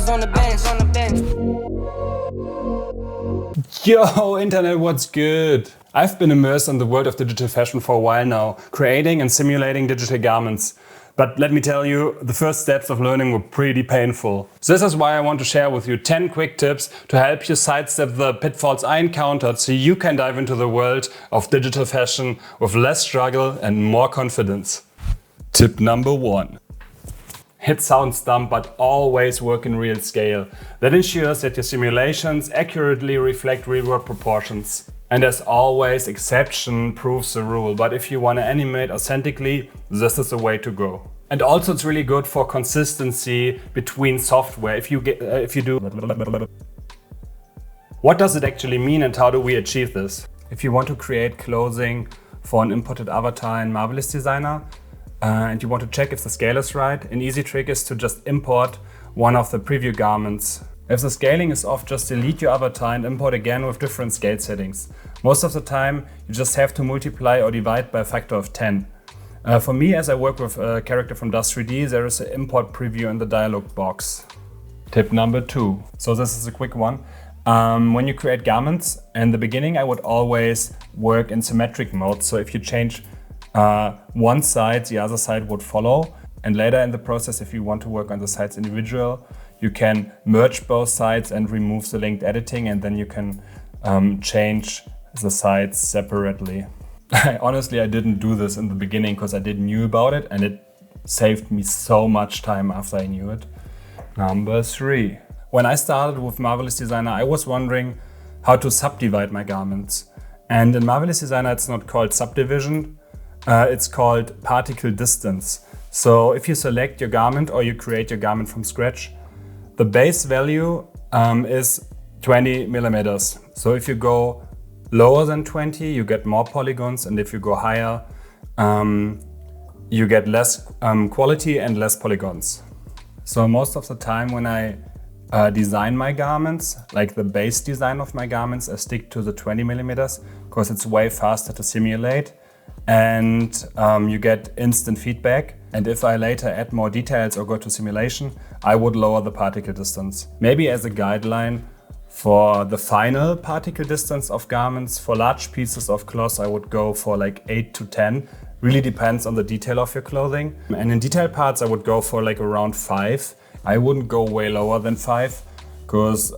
is on the bench. Yo, internet, what's good? I've been immersed in the world of digital fashion for a while now, creating and simulating digital garments. But let me tell you, the first steps of learning were pretty painful. So this is why I want to share with you 10 quick tips to help you sidestep the pitfalls I encountered so you can dive into the world of digital fashion with less struggle and more confidence. Tip number 1. It sounds dumb, but always work in real scale. That ensures that your simulations accurately reflect real-world proportions. And as always, exception proves the rule, but if you want to animate authentically, this is the way to go. And also it's really good for consistency between software. If you do... What does it actually mean and how do we achieve this? If you want to create clothing for an imported avatar in Marvelous Designer, and you want to check if the scale is right, an easy trick is to just import one of the preview garments. If the scaling is off, just delete your avatar and import again with different scale settings. Most of the time, you just have to multiply or divide by a factor of 10. For me, as I work with a character from Dust 3D, there is an import preview in the dialog box. Tip number 2. So this is a quick one. When you create garments, in the beginning, I would always work in symmetric mode. So if you change one side, the other side would follow. And later in the process, if you want to work on the sides individual, you can merge both sides and remove the linked editing, and then you can change the sides separately. Honestly, I didn't do this in the beginning because I didn't know about it, and it saved me so much time after I knew it. Number 3. When I started with Marvelous Designer, I was wondering how to subdivide my garments. And in Marvelous Designer, it's not called subdivision. It's called particle distance. So if you select your garment or you create your garment from scratch, the base value is 20 millimeters. So if you go lower than 20, you get more polygons, and if you go higher, you get less quality and less polygons. So most of the time when I design my garments, like the base design of my garments, I stick to the 20 millimeters because it's way faster to simulate. And you get instant feedback. And if I later add more details or go to simulation, I would lower the particle distance. Maybe as a guideline for the final particle distance of garments, for large pieces of cloth, I would go for like 8 to 10. Really depends on the detail of your clothing. And in detail parts, I would go for like around 5. I wouldn't go way lower than 5 because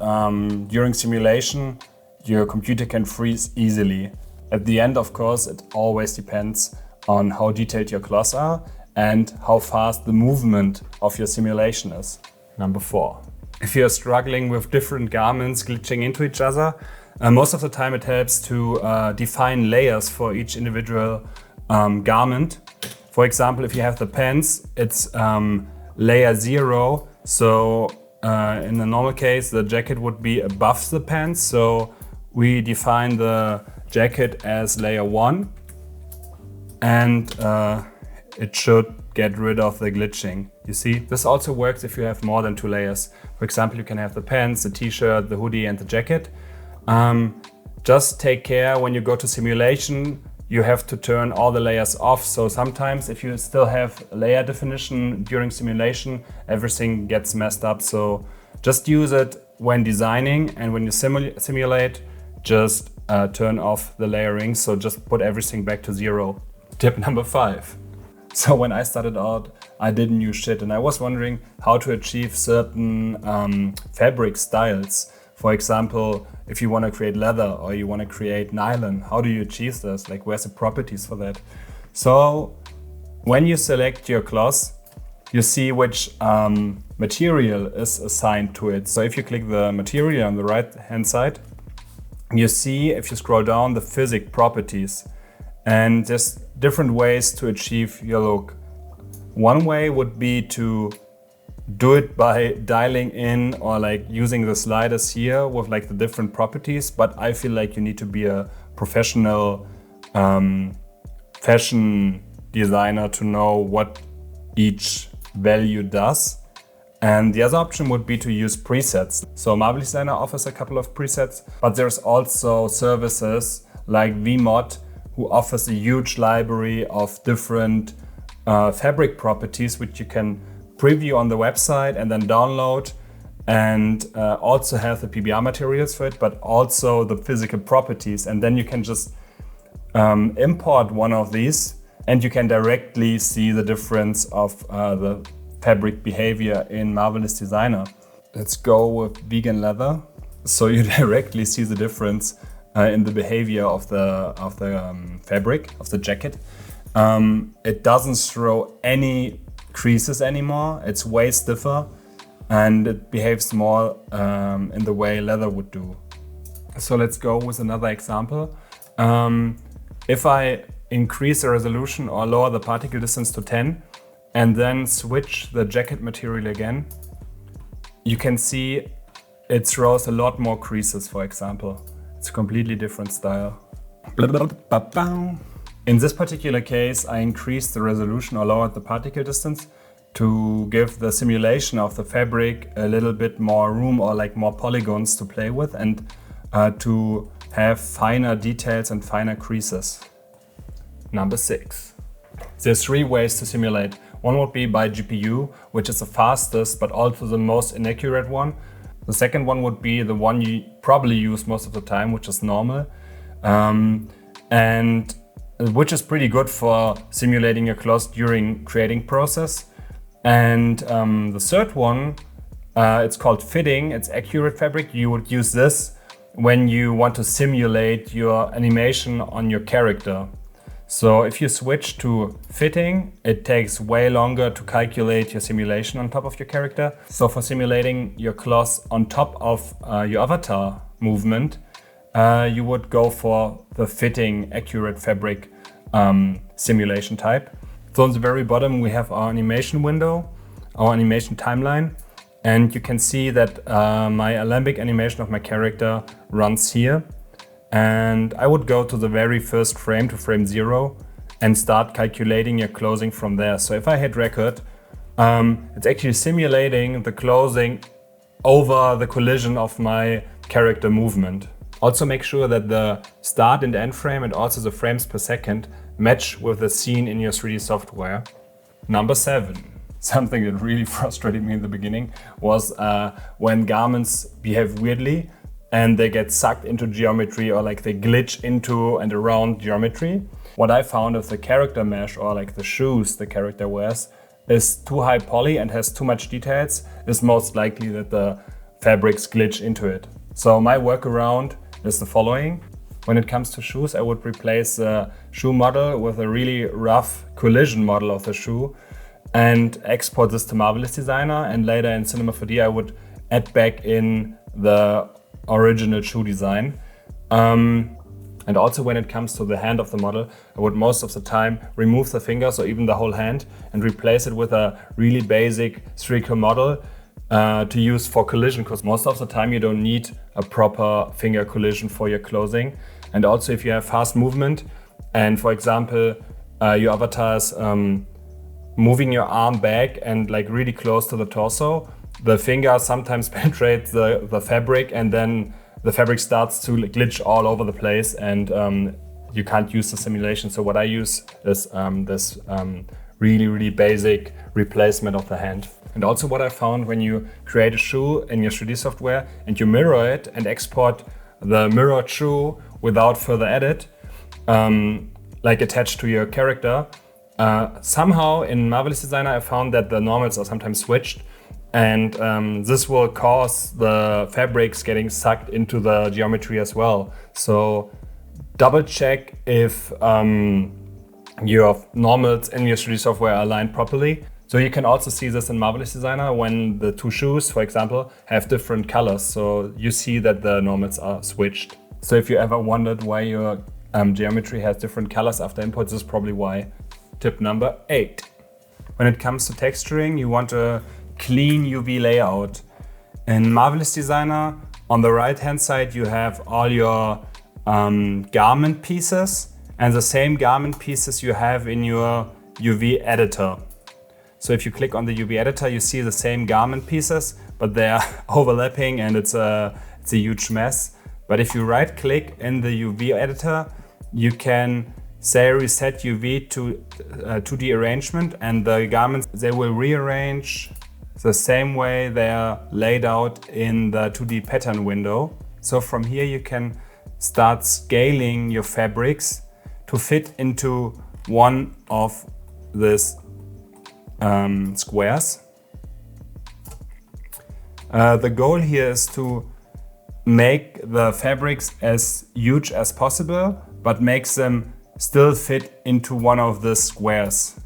during simulation, your computer can freeze easily. At the end, of course, it always depends on how detailed your cloths are and how fast the movement of your simulation is. Number 4. If you're struggling with different garments glitching into each other, most of the time it helps to define layers for each individual garment. For example, if you have the pants, it's layer 0. So in the normal case, the jacket would be above the pants. So we define the jacket as layer 1, and it should get rid of the glitching. You see, this also works if you have more than 2 layers. For example, you can have the pants, the t-shirt, the hoodie and the jacket. Just take care when you go to simulation, you have to turn all the layers off. So sometimes if you still have layer definition during simulation, everything gets messed up. So just use it when designing, and when you simulate, just turn off the layering, so just put everything back to 0. Tip number 5. So when I started out, I didn't use shit, and I was wondering how to achieve certain fabric styles. For example, if you want to create leather or you want to create nylon, how do you achieve this? Like, where's the properties for that? So when you select your cloth, you see which material is assigned to it. So if you click the material on the right hand side, you see, if you scroll down, the physics properties, and there's different ways to achieve your look. One way would be to do it by dialing in or like using the sliders here with like the different properties, but I feel like you need to be a professional fashion designer to know what each value does. And the other option would be to use presets. So Marvelous Designer offers a couple of presets, but there's also services like VMod, who offers a huge library of different fabric properties, which you can preview on the website and then download and also have the PBR materials for it, but also the physical properties. And then you can just import one of these and you can directly see the difference of the fabric behavior in Marvelous Designer. Let's go with vegan leather. So you directly see the difference in the behavior of the fabric, of the jacket. It doesn't throw any creases anymore. It's way stiffer and it behaves more in the way leather would do. So let's go with another example. If I increase the resolution or lower the particle distance to 10 and then switch the jacket material again, you can see it throws a lot more creases, for example. It's a completely different style. In this particular case, I increased the resolution or lowered the particle distance to give the simulation of the fabric a little bit more room or like more polygons to play with and to have finer details and finer creases. Number 6. There's 3 ways to simulate. One would be by GPU, which is the fastest but also the most inaccurate one. The second one would be the one you probably use most of the time, which is normal, and which is pretty good for simulating your clothes during creating process. And the third one, it's called fitting. It's accurate fabric. You would use this when you want to simulate your animation on your character. So if you switch to fitting, it takes way longer to calculate your simulation on top of your character. So for simulating your cloth on top of your avatar movement, you would go for the fitting accurate fabric simulation type. So on the very bottom we have our animation window, our animation timeline, and you can see that my alembic animation of my character runs here. And I would go to the very first frame, to frame 0, and start calculating your closing from there. So if I hit record, it's actually simulating the closing over the collision of my character movement. Also make sure that the start and end frame and also the frames per second match with the scene in your 3D software. Number 7. Something that really frustrated me in the beginning was when garments behave weirdly and they get sucked into geometry or like they glitch into and around geometry. What I found is the character mesh or like the shoes the character wears is too high poly and has too much details, it's most likely that the fabrics glitch into it. So my workaround is the following. When it comes to shoes, I would replace the shoe model with a really rough collision model of the shoe and export this to Marvelous Designer, and later in Cinema 4D I would add back in the original shoe design. And also when it comes to the hand of the model, I would most of the time remove the fingers or even the whole hand and replace it with a really basic spherical model to use for collision, because most of the time you don't need a proper finger collision for your clothing. And also if you have fast movement and for example your avatar is moving your arm back and like really close to the torso, the finger sometimes penetrates the fabric and then the fabric starts to glitch all over the place and you can't use the simulation. So what I use is this really basic replacement of the hand. And also what I found, when you create a shoe in your 3D software and you mirror it and export the mirrored shoe without further edit, like attached to your character, somehow in Marvelous Designer I found that the normals are sometimes switched. And this will cause the fabrics getting sucked into the geometry as well. So double check if your normals in your 3D software are aligned properly. So you can also see this in Marvelous Designer when the two shoes, for example, have different colors. So you see that the normals are switched. So if you ever wondered why your geometry has different colors after import, this is probably why. Tip number 8. When it comes to texturing, you want a clean UV layout. In Marvelous Designer, on the right hand side you have all your garment pieces, and the same garment pieces you have in your UV editor. So if you click on the UV editor, you see the same garment pieces, but they are overlapping and it's a huge mess. But if you right click in the UV editor, you can say reset UV to 2D arrangement, and the garments, they will rearrange the same way they are laid out in the 2D pattern window. So from here you can start scaling your fabrics to fit into one of these squares. The goal here is to make the fabrics as huge as possible, but makes them still fit into one of the squares.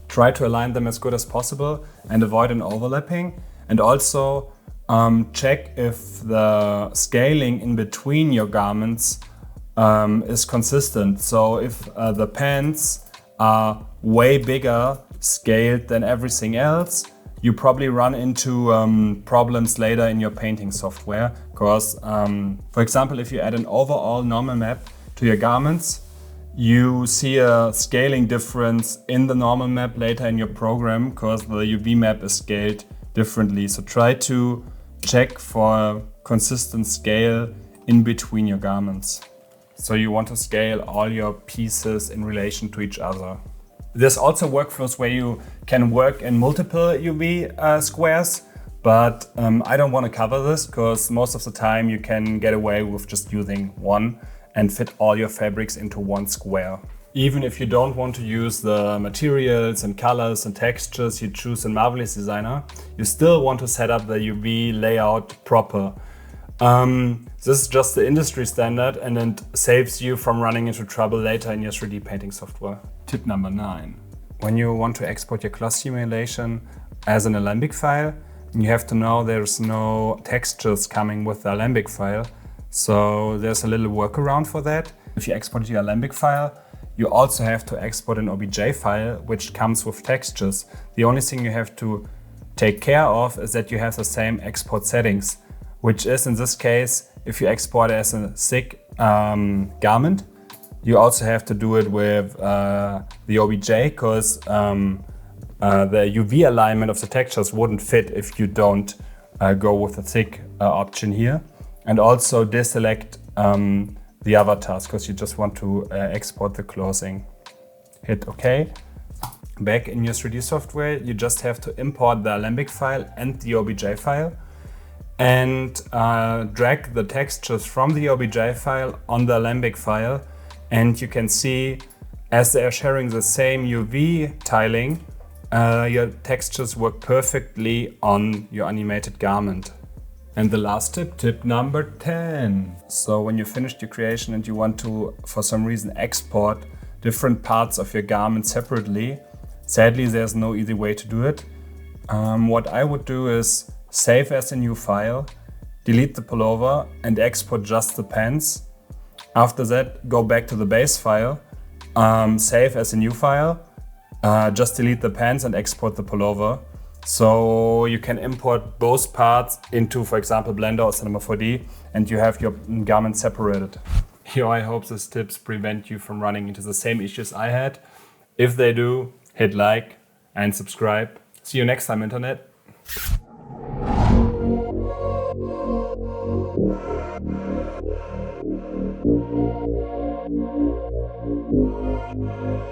Try to align them as good as possible and avoid an overlapping. And also check if the scaling in between your garments is consistent. So if the pants are way bigger scaled than everything else, you probably run into problems later in your painting software. Because, for example, if you add an overall normal map to your garments, you see a scaling difference in the normal map later in your program because the UV map is scaled differently. So try to check for consistent scale in between your garments. So you want to scale all your pieces in relation to each other. There's also workflows where you can work in multiple UV squares, but I don't want to cover this because most of the time you can get away with just using one and fit all your fabrics into one square. Even if you don't want to use the materials and colors and textures you choose in Marvelous Designer, you still want to set up the UV layout proper. This is just the industry standard and it saves you from running into trouble later in your 3D painting software. Tip number 9. When you want to export your cloth simulation as an Alembic file, you have to know there's no textures coming with the Alembic file. So there's a little workaround for that. If you export your Alembic file, you also have to export an OBJ file, which comes with textures. The only thing you have to take care of is that you have the same export settings, which is in this case, if you export as a thick garment, you also have to do it with the OBJ because the UV alignment of the textures wouldn't fit if you don't go with the thick option here. And also deselect the avatars because you just want to export the clothing. Hit OK. Back in your 3D software, you just have to import the Alembic file and the OBJ file and drag the textures from the OBJ file on the Alembic file. And you can see as they are sharing the same UV tiling, your textures work perfectly on your animated garment. And the last tip, tip number 10. So when you finished your creation and you want to, for some reason, export different parts of your garment separately, sadly, there's no easy way to do it. What I would do is save as a new file, delete the pullover and export just the pants. After that, go back to the base file, save as a new file, just delete the pants and export the pullover. So you can import both parts into, for example, Blender or Cinema 4D, and you have your garment separated. Here, I hope these tips prevent you from running into the same issues I had. If they do, hit like and subscribe. See you next time, Internet.